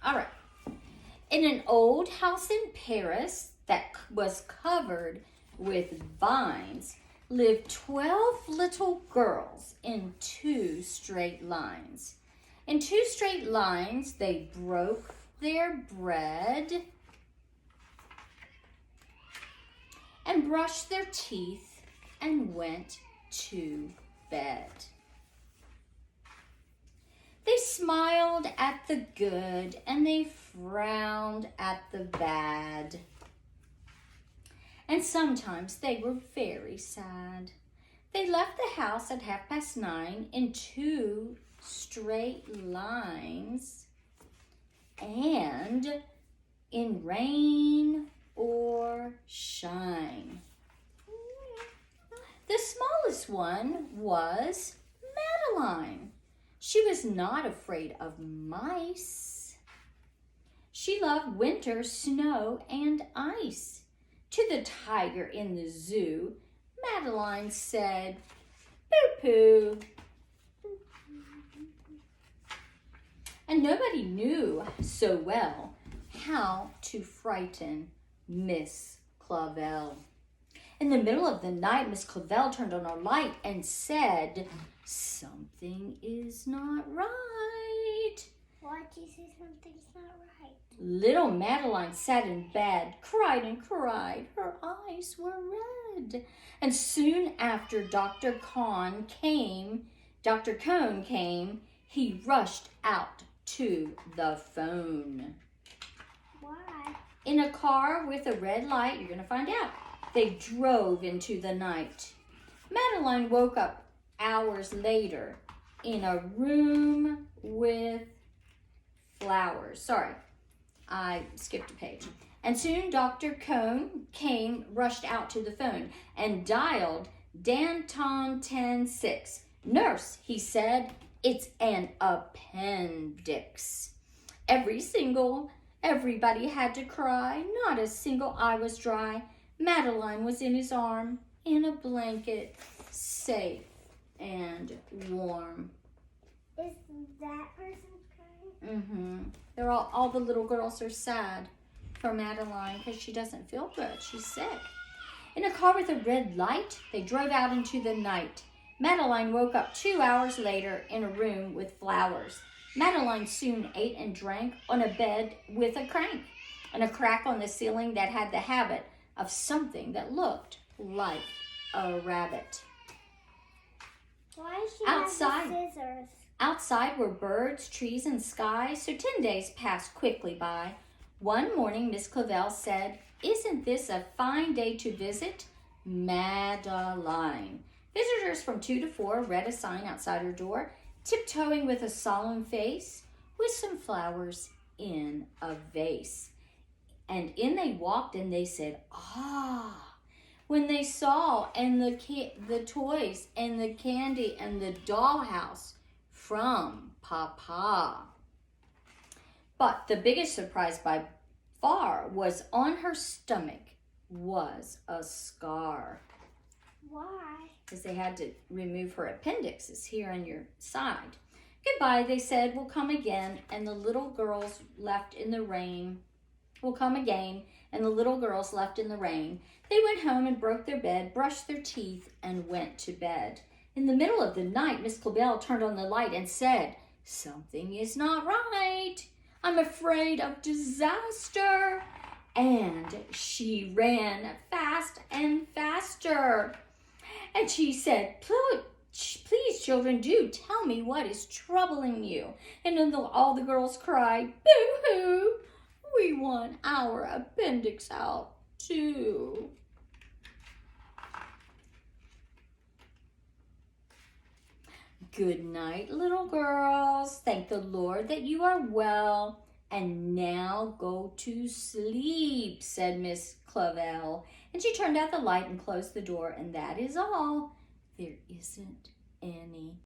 All right. In an old house in Paris that was covered with vines lived 12 little girls in 2 straight lines. In 2 straight lines, they broke their bread and brushed their teeth and went to bed. They smiled at the good and they frowned at the bad. And sometimes they were very sad. They left the house at 9:30 in 2 straight lines and in rain or shine. The smallest one was Madeline. She was not afraid of mice. She loved winter, snow, and ice. To the tiger in the zoo, Madeline said, "Pooh-pooh." And nobody knew so well how to frighten Miss Clavel. In the middle of the night, Miss Clavel turned on a light and said, "Something is not right." Why'd you say something's not right? Little Madeline sat in bed, cried and cried. Her eyes were red. And soon after Dr. Cone came, he rushed out to the phone. Why? In a car with a red light, you're going to find out. They drove into the night. Madeline woke up hours later in a room with flowers. Sorry, I skipped a page. And soon Dr. Cone rushed out to the phone and dialed Danton 106. "Nurse," he said, "it's an appendix." Everybody had to cry. Not a single eye was dry. Madeline was in his arm, in a blanket, safe and warm. Is that person crying? They're all the little girls are sad for Madeline because she doesn't feel good. She's sick. In a car with a red light, they drove out into the night. Madeline woke up 2 hours later in a room with flowers. Madeline soon ate and drank on a bed with a crank and a crack on the ceiling that had the habit of something that looked like a rabbit. Why does she have the scissors? Outside were birds, trees, and sky, so 10 days passed quickly by. One morning, Miss Clavel said, "Isn't this a fine day to visit Madeline?" Visitors from 2 to 4 read a sign outside her door, tiptoeing with a solemn face, with some flowers in a vase. And in they walked and they said, "Ah," when they saw the toys and the candy and the dollhouse from Papa. But the biggest surprise by far was on her stomach was a scar. Why? Because they had to remove her appendix. It's here on your side. "Goodbye," they said. "We'll come again." And the little girls left in the rain. "We'll come again." And the little girls left in the rain. They went home and broke their bed, brushed their teeth, and went to bed. In the middle of the night, Miss Clavel turned on the light and said, "Something is not right. I'm afraid of disaster." And she ran fast and faster. And she said, "Please, children, do tell me what is troubling you." And then all the girls cried, "Boo-hoo, we want our appendix out too." Good night, little girls. Thank the Lord that you are well. And now go to sleep, said Miss Clavel. And she turned out the light and closed the door, and that is all. There isn't any